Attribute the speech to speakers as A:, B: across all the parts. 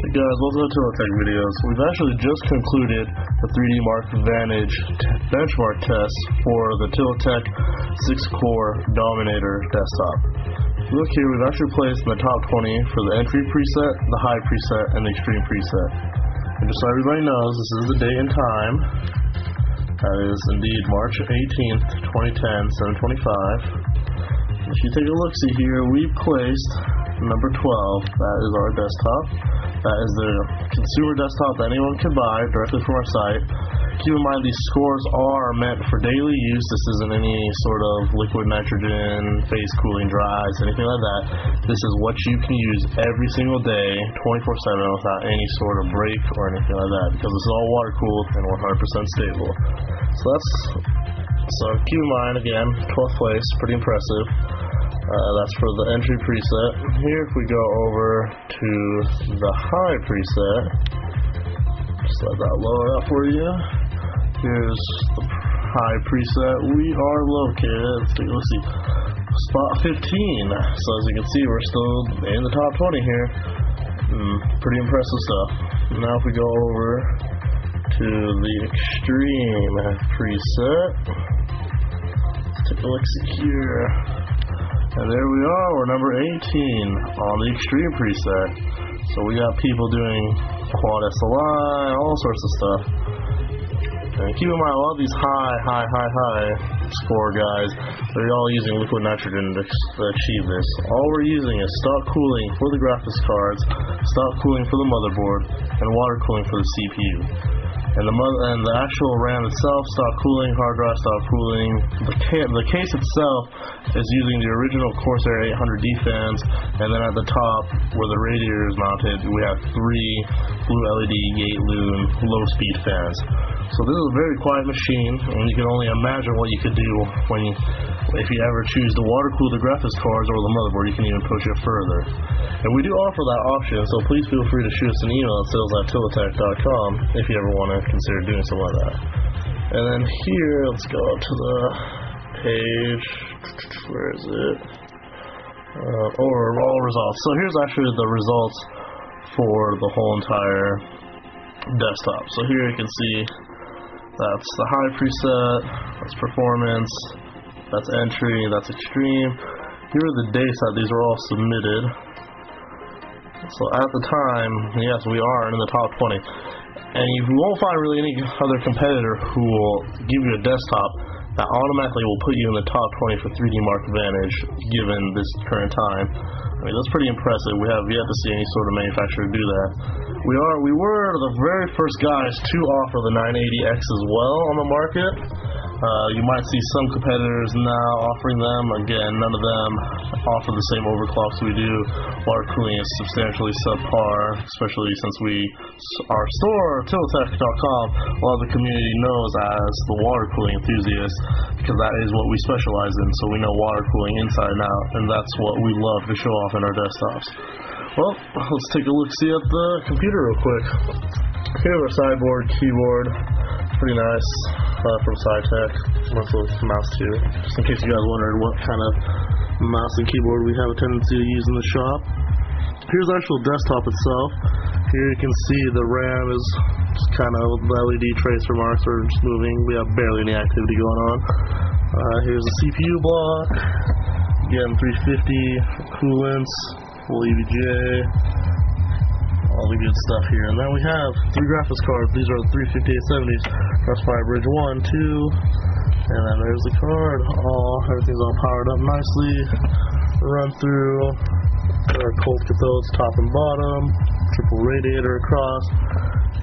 A: Hey guys, welcome to TilaTech videos. We've actually just concluded the 3D Mark Vantage benchmark test for the TilaTech Six Core Dominator desktop. Look here, we've actually placed in the top 20 for the entry preset, the high preset, and the extreme preset. And just so everybody knows, this is the date and time. That is indeed March 18th, 2010, 7:25. If you take a look-see here, we've placed number 12. That is our desktop. That is the consumer desktop that anyone can buy directly from our site. Keep in mind these scores are meant for daily use. This isn't any sort of liquid nitrogen, phase cooling drives, anything like that. This is what you can use every single day, 24/7, without any sort of break or anything like that, because this is all water cooled and 100% stable. So keep in mind, again, 12th place, pretty impressive. That's for the entry preset. Here, if we go over to the high preset, just let that load up for you. Here's the high preset. We are located, let's see, spot 15. So as you can see, we're still in the top 20 here. Pretty impressive stuff. Now if we go over to the extreme preset, let's take a look here. And there we are, we're number 18 on the extreme preset. So we got people doing quad SLI, all sorts of stuff. And keep in mind, a lot of these high score guys, they're all using liquid nitrogen to achieve this. All we're using is stock cooling for the graphics cards, stock cooling for the motherboard, and water cooling for the CPU. And the actual RAM itself, stock cooling, hard drive stock cooling. The case itself is using the original Corsair 800D fans, and then at the top, where the radiator is mounted, we have 3 blue LED gate loon low-speed fans. So this is a very quiet machine, and you can only imagine what you could do if you ever choose to water cool the graphics cards or the motherboard. You can even push it further. And we do offer that option, so please feel free to shoot us an email at sales@tilatech.com if you ever want to consider doing something like that. And then here, let's go to the page. Where is it? Overall results. So here's actually the results for the whole entire desktop. So here you can see that's the high preset, that's performance, that's entry, that's extreme. Here are the dates that these are all submitted. So at the time, yes, we are in the top 20. And you won't find really any other competitor who will give you a desktop that automatically will put you in the top 20 for 3D Mark Vantage given this current time. I mean, that's pretty impressive. We have yet to see any sort of manufacturer do that. We were the very first guys to offer the 980X as well on the market. You might see some competitors now offering them. Again, none of them offer the same overclocks we do. Water cooling is substantially subpar, especially since our store, TilaTech.com, a lot of the community knows as the water cooling enthusiasts, because that is what we specialize in. So we know water cooling inside and out, and that's what we love to show off in our desktops. Well, let's take a look-see at the computer real quick. Here's our sideboard, keyboard, pretty nice, from SciTech. Also mouse too, just in case you guys wondered what kind of mouse and keyboard we have a tendency to use in the shop. Here's the actual desktop itself. Here you can see the RAM is just kind of the LED tracer marks are just moving. We have barely any activity going on. Here's the CPU block. Again, 350 coolants, full EVGA, all the good stuff here. And then we have 3 graphics cards. These are the 35870s. Crossfire Bridge 1, 2, and then there's the card. Everything's all powered up nicely. Run through. There are cold cathodes top and bottom. Triple radiator across.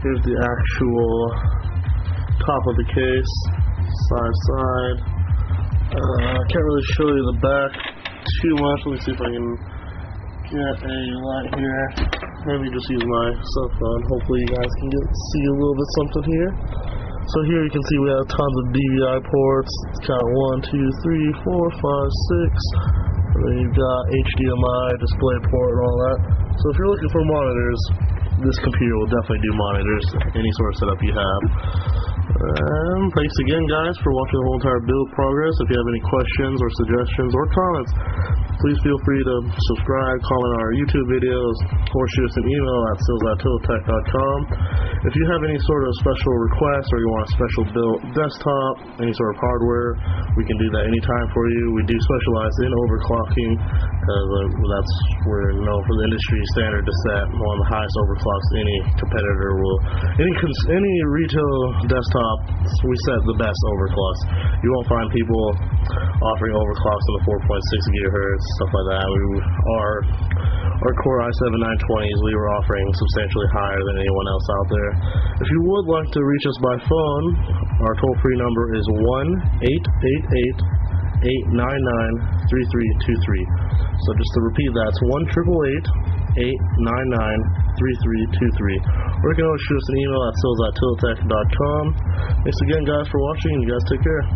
A: Here's the actual top of the case. Side. I can't really show you the back too much. Let me see if I can get a light here. Maybe just use my cell phone. Hopefully you guys can see a little bit something here. So here you can see we have tons of DVI ports. Let's count 1, 2, 3, 4, 5, 6. And then you've got HDMI, display port, and all that. So if you're looking for monitors, this computer will definitely do monitors, any sort of setup you have. And thanks again, guys, for watching the whole entire build progress. If you have any questions or suggestions or comments, please feel free to subscribe, comment on our YouTube videos, or shoot us an email at sales@TilaTech.com. If you have any sort of special requests or you want a special built desktop, any sort of hardware, we can do that anytime for you. We do specialize in overclocking because that's we're known for the industry standard to set one of the highest overclocks any competitor will. Any retail desktop, we set the best overclocks. You won't find people offering overclocks in the 4.6 gigahertz, stuff like that. Our Core i7-920s, we were offering substantially higher than anyone else out there. If you would like to reach us by phone, our toll-free number is 1-888-899-3323. So just to repeat, that's 1-888-899-3323. Or you can always shoot us an email at sales@tilatech.com. Thanks again, guys, for watching, and you guys take care.